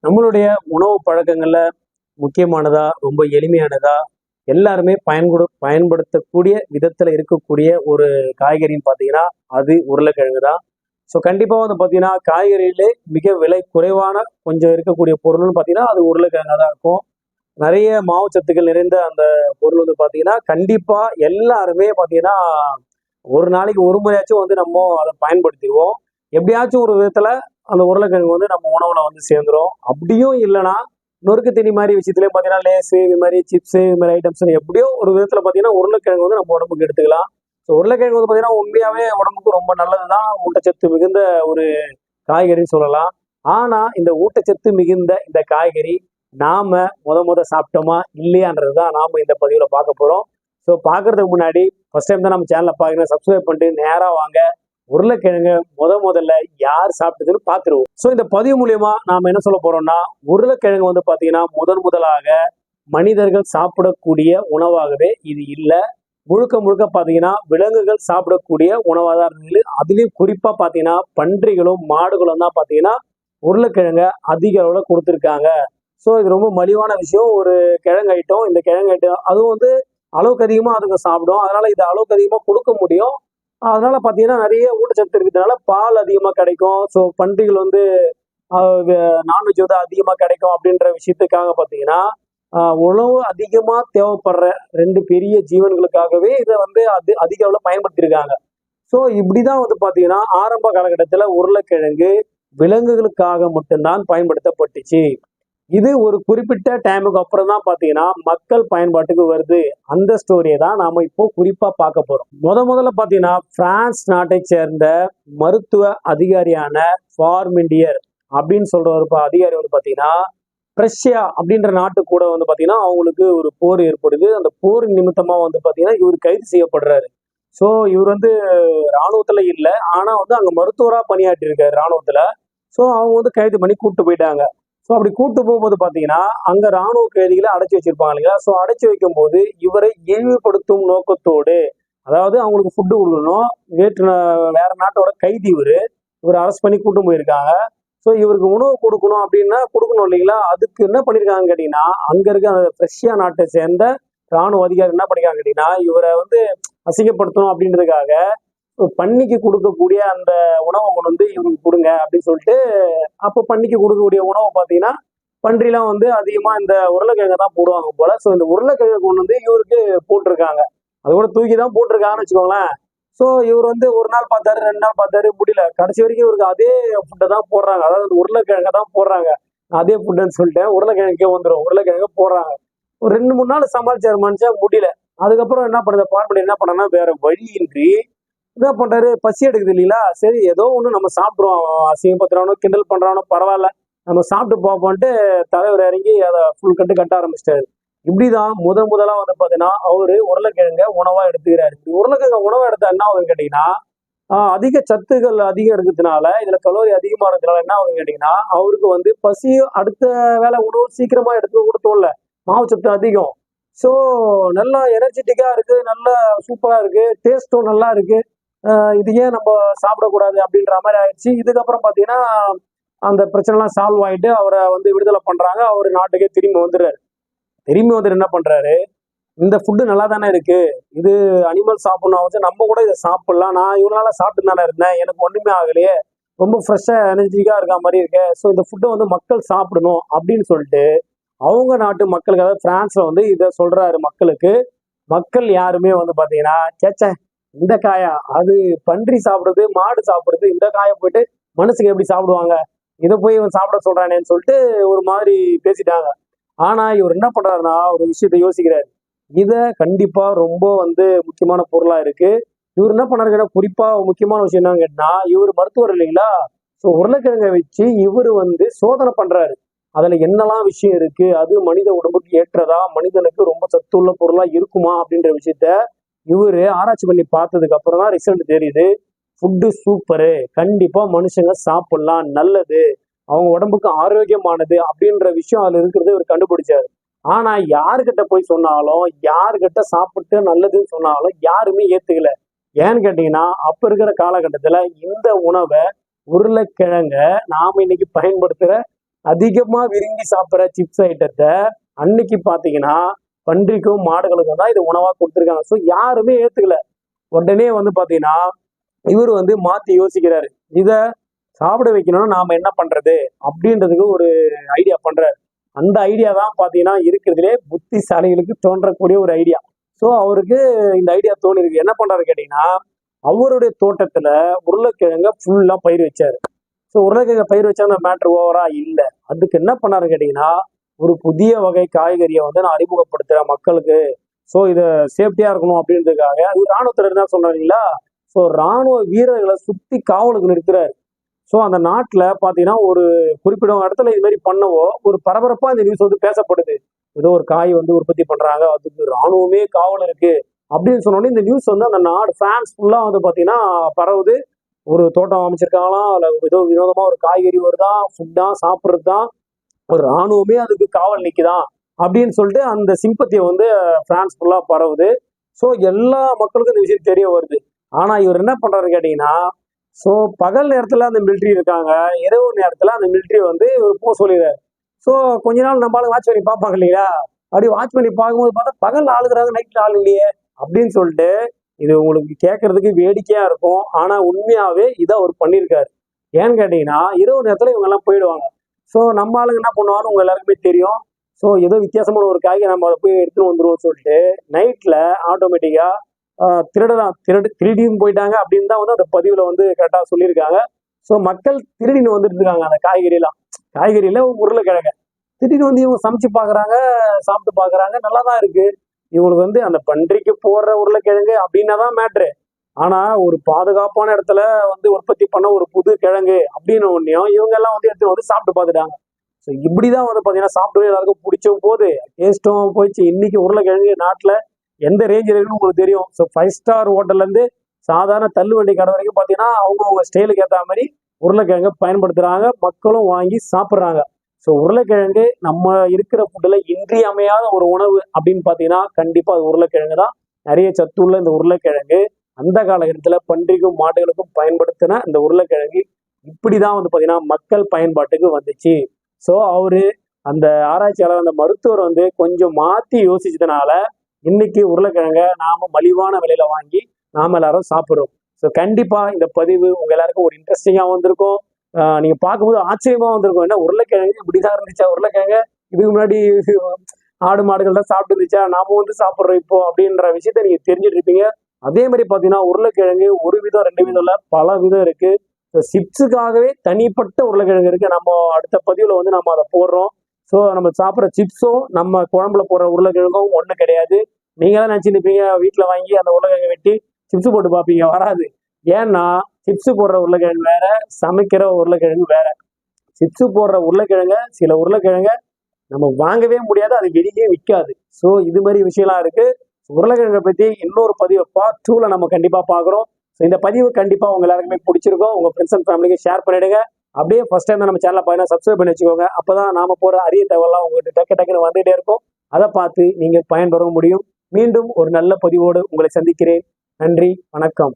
நம்மளுடைய உணவு பழக்கங்கள்ல முக்கியமானதா, ரொம்ப எளிமையானதா, எல்லாருமே பயன்படுத்தக்கூடிய விதத்துல இருக்கக்கூடிய ஒரு காய்கறின்னு பார்த்தீங்கன்னா, அது உருளைக்கிழங்கு தான். ஸோ கண்டிப்பா வந்து பார்த்தீங்கன்னா, காய்கறியிலே மிக விலை குறைவான கொஞ்சம் இருக்கக்கூடிய பொருள்னு பார்த்தீங்கன்னா, அது உருளைக்கிழங்கா தான் இருக்கும். நெறைய மாவுச்சத்துக்கள் நிறைந்த அந்த பொருள் வந்து பார்த்தீங்கன்னா, கண்டிப்பா எல்லாருமே பார்த்தீங்கன்னா, ஒரு நாளைக்கு ஒரு முறையாச்சும் வந்து நம்ம அத பயன்படுத்திருவோம். எப்படியாச்சும் ஒரு விதத்துல அந்த உருளைக்கிழங்கு வந்து நம்ம உணவுல வந்து சேர்ந்துரும். அப்படியும் இல்லன்னா, நொறுக்கு தீனி மாரி விஷயத்திலயும் பார்த்தீங்கன்னா, லேஸு இது மாரி சிப்ஸு இது மாரி ஐட்டம்ஸ் எப்படியோ ஒரு விதத்துல பார்த்தீங்கன்னா, உருளைக்கிழங்கு வந்து நம்ம உடம்புக்கு எடுத்துக்கலாம். ஸோ உருளைக்கிழங்கு வந்து பார்த்தீங்கன்னா, உண்மையாவே உடம்புக்கு ரொம்ப நல்லது தான். ஊட்டச்சத்து மிகுந்த ஒரு காய்கறின்னு சொல்லலாம். ஆனா, இந்த ஊட்டச்சத்து மிகுந்த இந்த காய்கறி நாம மொத சாப்பிட்டோமா? இல்லையான்றது தான் நாம இந்த பதிவுல பார்க்க போறோம். ஸோ பார்க்கறதுக்கு முன்னாடி ஃபர்ஸ்ட் டைம் தான் நம்ம சேனல பார்க்குறீங்கன்னா, சப்ஸ்கிரைப் பண்ணிட்டு நேரா வாங்க. உருளைக்கிழங்கு முதல்ல யார் சாப்பிட்டதுன்னு பார்த்துருவோம். ஸோ இந்த பதிவு மூலியமா நாம என்ன சொல்ல போறோம்னா, உருளைக்கிழங்கு வந்து பார்த்தீங்கன்னா, முதலாக மனிதர்கள் சாப்பிடக்கூடிய உணவாகவே இது இல்ல. முழுக்க முழுக்க பார்த்தீங்கன்னா, விலங்குகள் சாப்பிடக்கூடிய உணவா தான் இருந்தது. அதுலயும் குறிப்பா பார்த்தீங்கன்னா, பன்றிகளும், மாடுகளும் தான் பார்த்தீங்கன்னா, உருளைக்கிழங்க அதிக அளவுல குடுத்துருக்காங்க. ஸோ இது ரொம்ப மலிவான விஷயம். ஒரு கிழங்கு ஐட்டம். இந்த கிழங்கு ஐட்டம் அதுவும் வந்து அளவுக்கு அதிகமா அதுங்க சாப்பிடும். அதனால இது அளவுக்கு அதிகமா குடுக்க முடியும். அதனால பார்த்தீங்கன்னா, நெறைய ஊட்டச்சத்து இருக்கிறதுனால பால் அதிகமா கிடைக்கும். ஸோ பன்றிகள் வந்து அ நான்வெஜ் வந்து அதிகமா கிடைக்கும் அப்படின்ற விஷயத்துக்காக பார்த்தீங்கன்னா, உணவு அதிகமா தேவைப்படுற 2 பெரிய ஜீவன்களுக்காகவே இத வந்து அதிக அளவுல பயன்படுத்தியிருக்காங்க. ஸோ இப்படிதான் வந்து பார்த்தீங்கன்னா, ஆரம்ப காலகட்டத்தில உருளைக்கிழங்கு விலங்குகளுக்காக மட்டும் தான் பயன்படுத்தப்பட்டுச்சு. இது ஒரு குறிப்பிட்ட டைமுக்கு அப்புறம் தான் பார்த்தீங்கன்னா, மக்கள் பயன்பாட்டுக்கு வருது. அந்த ஸ்டோரிய தான் நாம இப்போ குறிப்பா பார்க்க போறோம். முதல்ல பார்த்தீங்கன்னா, பிரான்ஸ் நாட்டைச் சேர்ந்த மருத்துவ அதிகாரியான ஃபார்மிண்டியர் அப்படின்னு சொல்ற ஒரு அதிகாரி வந்து பார்த்தீங்கன்னா, பிரஷ்யா அப்படின்ற நாட்டு கூட வந்து பார்த்தீங்கன்னா, அவங்களுக்கு ஒரு போர் ஏற்படுது. அந்த போர் நிமித்தமா வந்து பார்த்தீங்கன்னா, இவர் கைது செய்யப்படுறாரு. ஸோ இவர் வந்து ராணுவத்துல இல்ல. ஆனா வந்து அங்க மருத்துவரா பணியாற்றியிருக்காரு ராணுவத்துல. ஸோ அவங்க வந்து கைது பண்ணி கூட்டு போயிட்டாங்க. ஸோ அப்படி கூட்டு போகும்போது பார்த்தீங்கன்னா, அங்க ராணுவ கைதிகளை அடைச்சு வச்சிருப்பாங்க இல்லையா? ஸோ அடைச்சு வைக்கும்போது இவரை இழிவுபடுத்தும் நோக்கத்தோடு, அதாவது அவங்களுக்கு ஃபுட்டு குடுக்கணும். வேற நாட்டோட கைதி இவரு. இவர அரெஸ்ட் பண்ணி கூட்டு போயிருக்காங்க. ஸோ இவருக்கு உணவு குடுக்கணும் அப்படின்னா குடுக்கணும் இல்லைங்களா? அதுக்கு என்ன பண்ணியிருக்காங்கன்னு கேட்டீங்கன்னா, அங்க இருக்க அந்த ரஷ்யா நாட்டை சேர்ந்த ராணுவ அதிகாரி என்ன பண்ணிருக்காங்க கேட்டீங்கன்னா, இவர வந்து அசிங்கப்படுத்தணும் அப்படின்றதுக்காக, பன்னிக்கு குடுக்கக்கூடிய அந்த உணவ கொண்டு வந்து இவருக்கு குடுங்க அப்படின்னு சொல்லிட்டு, அப்போ பன்னிக்கு குடுக்கக்கூடிய உணவ பார்த்தீங்கன்னா, பன்றிலாம் வந்து அதிகமா இந்த உருளைக்கிழங்க தான் போடுவாங்க போல. ஸோ இந்த உருளைக்கிழங்க கொண்டு வந்து இவருக்கு போட்டுருக்காங்க. அது கூட தூக்கி தான் போட்டுருக்காங்கன்னு வச்சுக்கோங்களேன். ஸோ இவர் வந்து 1 நாள் பார்த்தாரு, 2 நாள் பார்த்தாரு, முடியல. கடைசி வரைக்கும் இவருக்கு அதே ஃபுட்ட தான் போடுறாங்க. அதாவது உருளைக்கிழங்க தான் போடுறாங்க. அதே ஃபுட்டுன்னு சொல்லிட்டேன். உருளைக்கிழங்குக்கே வந்துரும். உருளைக்கிழங்க போடுறாங்க. ஒரு 2, 3 நாள் சமாளிச்சாரு மனுஷன், முடியல. அதுக்கப்புறம் என்ன பண்ணுது பார்ப்பனியர் என்ன பண்ணான்னா, வேற வழியின்றி என்ன பண்றாரு, பசி எடுக்குது இல்லைங்களா? சரி ஏதோ ஒண்ணு நம்ம சாப்பிட்டுருவோம். அவன் அசிங்கப்படுத்துறானோ, கிண்டல் பண்றானோ பரவால்ல. நம்ம சாப்பிட்டு பார்ப்போம்ன்ட்டு தலைவர் இறங்கி அத ஃபுல் கட்ட ஆரம்பிச்சுட்டாரு. இப்படிதான் முதலா வந்து பார்த்தீங்கன்னா, அவரு உருளைக்கிழங்க உணவா எடுத்துக்கிறாரு. உருளைக்கிழங்க உணவா எடுத்தா என்ன ஆகுதுன்னு கேட்டீங்கன்னா, அதிக சத்துக்கள் அதிகம் இருக்கிறதுனால, இதுல கலோரி அதிகமா இருக்கிறதுனால என்ன ஆகுதுன்னு கேட்டீங்கன்னா, அவருக்கு வந்து பசியும் அடுத்த வேளை உணவு சீக்கிரமா எடுத்து கூட தோணல. மாவுச்சத்து அதிகம். ஸோ நல்லா எனர்ஜெட்டிக்கா இருக்கு. நல்லா சூப்பரா இருக்கு. டேஸ்ட்டும் நல்லா இருக்கு. இது ஏன் நம்ம சாப்பிடக்கூடாது அப்படின்ற மாரி ஆயிடுச்சு. இதுக்கப்புறம் பார்த்தீங்கன்னா, அந்த பிரச்சனைலாம் சால்வ் ஆயிட்டு அவர வந்து விடுதலை பண்றாங்க. அவரு நாட்டுக்கே திரும்பி வந்துடுறாரு. திரும்பி வந்துட்டு என்ன பண்றாரு, இந்த ஃபுட்டு நல்லா தானே இருக்கு. இது அனிமல் சாப்பிடணும் அவசியம். நம்ம கூட இத சாப்பிடலாம். நான் இவ்வளவு நாளா சாப்பிட்டுட்டு தானே இருந்தேன். எனக்கு ஒண்ணுமே ஆகலையே. ரொம்ப ஃப்ரெஷ்ஷா எனர்ஜிட்டிக்கா இருக்க மாரி இருக்கே. ஸோ இந்த ஃபுட்ட வந்து மக்கள் சாப்பிடணும் அப்படின்னு சொல்லிட்டு, அவங்க நாட்டு மக்களுக்கு அதாவது பிரான்ஸ்ல வந்து இத சொல்றாரு மக்களுக்கு. மக்கள் யாருமே வந்து பார்த்தீங்கன்னா, ச்சே இந்த காயா? அது பன்றி சாப்பிடுறது, மாடு சாப்பிடுறது. இந்த காய போயிட்டு மனுஷங்க எப்படி சாப்பிடுவாங்க? இத போய் இவன் சாப்பிட சொல்றானேன்னு சொல்லிட்டு ஒரு மாதிரி பேசிட்டாங்க. ஆனா இவர் என்ன பண்றாருன்னா, ஒரு விஷயத்த யோசிக்கிறாரு. இத கண்டிப்பா ரொம்ப வந்து முக்கியமான பொருளா இருக்கு. இவரு என்ன பண்ணாரு கேட்டா, குறிப்பா முக்கியமான விஷயம் என்னன்னு கேட்டா, இவரு மருத்துவர் இல்லைங்களா? ஸோ உருளைக்கிழங்க வச்சு இவரு வந்து சோதனை பண்றாரு. அதுல என்னலாம் விஷயம் இருக்கு? அது மனித உடம்புக்கு ஏற்றதா? மனிதனுக்கு ரொம்ப சத்துள்ள பொருளா இருக்குமா? அப்படின்ற விஷயத்த இவரு ஆராய்ச்சி பண்ணி பார்த்ததுக்கு அப்புறம் தான் ரிசல்ட் தெரியுது. Food super. கண்டிப்பா மனுஷங்க சாப்பிடலாம். நல்லது. அவங்க உடம்புக்கு ஆரோக்கியமானது அப்படின்ற விஷயம் அதுல இருக்கிறத இவர் கண்டுபிடிச்சாரு. ஆனா யாருகிட்ட போய் சொன்னாலும், யாருகிட்ட சாப்பிட்டு நல்லதுன்னு சொன்னாலும் யாருமே ஏத்துக்கல. ஏன்னு கேட்டீங்கன்னா, அப்ப இருக்கிற காலகட்டத்துல இந்த உணவ உருளைக்கிழங்க நாம இன்னைக்கு பயன்படுத்துற அதிகமா விரும்பி சாப்பிட்ற சிப்ஸ் ஐட்டத்தை அன்னைக்கு பாத்தீங்கன்னா பன்றிக்கும் மாடுகளுக்கும் தான் இது உணவா கொடுத்துருக்காங்க. ஸோ யாருமே ஏத்துக்கல. உடனே வந்து பாத்தீங்கன்னா இவர் வந்து மாத்தி யோசிக்கிறாரு. இத சாப்பிட வைக்கணும்னா நாம என்ன பண்றது அப்படின்றதுக்கு ஒரு ஐடியா பண்றாரு. அந்த ஐடியா தான் பாத்தீங்கன்னா இருக்கிறதுலே புத்திசாலிகளுக்கு தோன்றக்கூடிய ஒரு ஐடியா. ஸோ அவருக்கு இந்த ஐடியா தோணி இருக்கு. என்ன பண்றாரு கேட்டீங்கன்னா, அவருடைய தோட்டத்துல உருளைக்கிழங்க ஃபுல்லா பயிர் வச்சாரு. ஸோ உருளைக்கிழங்க பயிர் வச்சா அந்த மேட்ரு ஓவரா இல்ல. அதுக்கு என்ன பண்ணாரு கேட்டீங்கன்னா, ஒரு புதிய வகை காய்கறியை வந்து நான் அறிமுகப்படுத்துறேன் மக்களுக்கு. ஸோ இதை சேஃப்டியா இருக்கணும் அப்படின்றதுக்காக அது ராணுவத்துல இருந்தா சொன்னீங்களா. ஸோ ராணுவ வீரர்களை சுத்தி காவலுக்கு நிறுத்துறாரு. ஸோ அந்த நாட்டுல பாத்தீங்கன்னா ஒரு குறிப்பிட்ட இடத்துல இது மாதிரி பண்ணவோ ஒரு பரபரப்பா இந்த நியூஸ் வந்து பேசப்படுது. ஏதோ ஒரு காய் வந்து உற்பத்தி பண்றாங்க, அதுக்கு ராணுவமே காவல் இருக்கு அப்படின்னு சொன்னோடனே இந்த நியூஸ் வந்து அந்த நாடு பிரான்ஸ் ஃபுல்லா வந்து பாத்தீங்கன்னா பரவுது. ஒரு தோட்டம் அமைச்சிருக்காங்களாம், அதுல ஏதோ வினோதமா ஒரு காய்கறி வருதான், ஃபுட்டா சாப்பிட்றது தான், ஒரு ராணுவமே அதுக்கு காவல் நிக்குதான் அப்படின்னு சொல்லிட்டு அந்த சிம்பத்தியை வந்து பிரான்ஸ் ஃபுல்லா பரவுது. ஸோ எல்லா மக்களுக்கும் இந்த விஷயம் தெரிய வருது. ஆனா இவர் என்ன பண்றாரு கேட்டீங்கன்னா, ஸோ பகல் நேரத்துல அந்த மிலிட்ரி இருக்காங்க, இரவு நேரத்துல அந்த மிலிட்ரி வந்து இவர் போக சொல்லிடுறாரு. ஸோ கொஞ்ச நாள் நம்மளால வாட்ச் பண்ணி பார்ப்பாங்க இல்லையா, அப்படி வாட்ச் பண்ணி பார்க்கும்போது பார்த்தா பகல் ஆளுகிறாங்க, நைட்ல ஆள் இல்லையே அப்படின்னு சொல்லிட்டு இது உங்களுக்கு கேட்கறதுக்கு வேடிக்கையா இருக்கும். ஆனா உண்மையாவே இதை அவர் பண்ணியிருக்காரு. ஏன்னு கேட்டீங்கன்னா இரவு நேரத்துல இவங்க எல்லாம் போயிடுவாங்க. ஸோ நம்ம ஆளுங்க என்ன பண்ணுவான்னு உங்க எல்லாருக்குமே தெரியும். ஸோ ஏதோ வித்தியாசமான ஒரு காய்கறி நம்ம அதை போய் எடுத்துன்னு வந்துருவோம் சொல்லிட்டு நைட்ல ஆட்டோமேட்டிக்கா திருடியும் போயிட்டாங்க அப்படின்னு தான் வந்து அந்த பதிவுல வந்து கரெக்டா சொல்லியிருக்காங்க. ஸோ மக்கள் திருடின்னு வந்துட்டு இருக்காங்க அந்த காய்கறியில உருளைக்கிழங்க திடீர்னு வந்து இவங்க சமைச்சு பாக்குறாங்க, சாப்பிட்டு பாக்குறாங்க, நல்லா தான் இருக்கு. இவங்களுக்கு வந்து அந்த பன்றிக்கு போடுற உருளைக்கிழங்கு அப்படின்னா தான் மேட்ரு. ஆனா ஒரு பாதுகாப்பான இடத்துல வந்து உற்பத்தி பண்ண ஒரு புது கிழங்கு அப்படின்னு ஒன்னையும் இவங்க எல்லாம் வந்து எடுத்து வந்து சாப்பிட்டு பார்த்துட்டாங்க. ஸோ இப்படிதான் வந்து பாத்தீங்கன்னா சாப்பிட்டு எல்லாருக்கும் பிடிச்சும் போது டேஸ்ட்டும் போயிடுச்சு. இன்னைக்கு உருளைக்கிழங்கு நாட்டுல எந்த ரேஞ்ச் இருக்குன்னு உங்களுக்கு தெரியும். ஸோ 5 ஸ்டார் ஹோட்டல்ல இருந்து சாதாரண தள்ளுவண்டி கடை வரைக்கும் பாத்தீங்கன்னா அவங்க ஸ்டைலுக்கு ஏற்ற மாதிரி உருளைக்கிழங்கு பயன்படுத்துறாங்க, மக்களும் வாங்கி சாப்பிட்றாங்க. ஸோ உருளைக்கிழங்கு நம்ம இருக்கிற ஃபுட்டில் இன்றியமையாத ஒரு உணவு அப்படின்னு பார்த்தீங்கன்னா கண்டிப்பாக அது உருளைக்கிழங்கு தான். நிறைய சத்துள்ள இந்த உருளைக்கிழங்கு அந்த காலகட்டத்தில் பன்றிக்கும் மாடுகளுக்கும் பயன்படுத்தின இந்த உருளைக்கிழங்கு இப்படி தான் வந்து பார்த்தீங்கன்னா மக்கள் பயன்பாட்டுக்கு வந்துச்சு. ஸோ அவரு அந்த ஆராய்ச்சியாளர் அந்த மருத்துவர் வந்து கொஞ்சம் மாற்றி யோசிச்சதுனால இன்னைக்கு உருளைக்கிழங்க நாம மலிவான விலையில வாங்கி நாம எல்லாரும் சாப்பிட்றோம். ஸோ கண்டிப்பா இந்த பதிவு உங்க எல்லாருக்கும் ஒரு இன்ட்ரெஸ்டிங்கா வந்திருக்கும். நீங்க பார்க்கும்போது ஆச்சரியமா வந்திருக்கும். ஏன்னா உருளைக்கிழங்கு இப்படிதான் இருந்துச்சா, உருளைக்கிழங்கு இதுக்கு முன்னாடி ஆடு மாடுகள் தான் சாப்பிட்டு இருந்துச்சா, நாம வந்து சாப்பிட்றோம் இப்போ அப்படின்ற விஷயத்த நீங்க தெரிஞ்சுட்டு இருப்பீங்க. அதே மாதிரி பாத்தீங்கன்னா உருளைக்கிழங்கு ஒரு விதம் 2 விதம் இல்ல, பல விதம் இருக்கு. சிப்ஸுக்காகவே தனிப்பட்ட உருளைக்கிழங்கு இருக்கு. நம்ம அடுத்த பதிவுல வந்து நம்ம அதை போடுறோம். ஸோ நம்ம சாப்பிட்ற சிப்ஸும் நம்ம குழம்புல போடுற உருளைக்கிழங்கும் ஒண்ணு கிடையாது. நீங்க தான் நினைச்சுருப்பீங்க வீட்டுல வாங்கி அந்த உருளைக்கிழங்கு வெட்டி சிப்ஸ் போட்டு பார்ப்பீங்க, வராது. ஏன்னா சிப்ஸ் போடுற உருளைக்கிழங்கு வேற, சமைக்கிற உருளைக்கிழங்கு வேற. சிப்ஸ் போடுற உருளைக்கிழங்க சில உருளைக்கிழங்க நம்ம வாங்கவே முடியாது, அது வெளியே விற்காது. ஸோ இது மாதிரி விஷயம்லாம் இருக்கு. உருளைக்கிழங்கை பத்தி இன்னொரு பதிவை பார்ட் 2ல நம்ம கண்டிப்பா பாக்குறோம். ஸோ இந்த பதிவு கண்டிப்பா உங்க எல்லாருக்குமே பிடிச்சிருக்கும். உங்க ஃப்ரெண்ட்ஸ் அண்ட் ஃபேமிலிக்கு ஷேர் பண்ணிடுங்க. அப்படியே ஃபர்ஸ்ட் டைம் நம்ம சேனலை பார்த்தீங்கன்னா சப்ஸ்கிரைப் பண்ணி வச்சுக்கோங்க. அப்பதான் நாம போற அரிய தகவலாம் உங்களுக்கு டக்குன்னு வந்துட்டே இருக்கும். அதை பார்த்து நீங்க பயன்பெற முடியும். மீண்டும் ஒரு நல்ல பதிவோடு உங்களை சந்திக்கிறேன். நன்றி, வணக்கம்.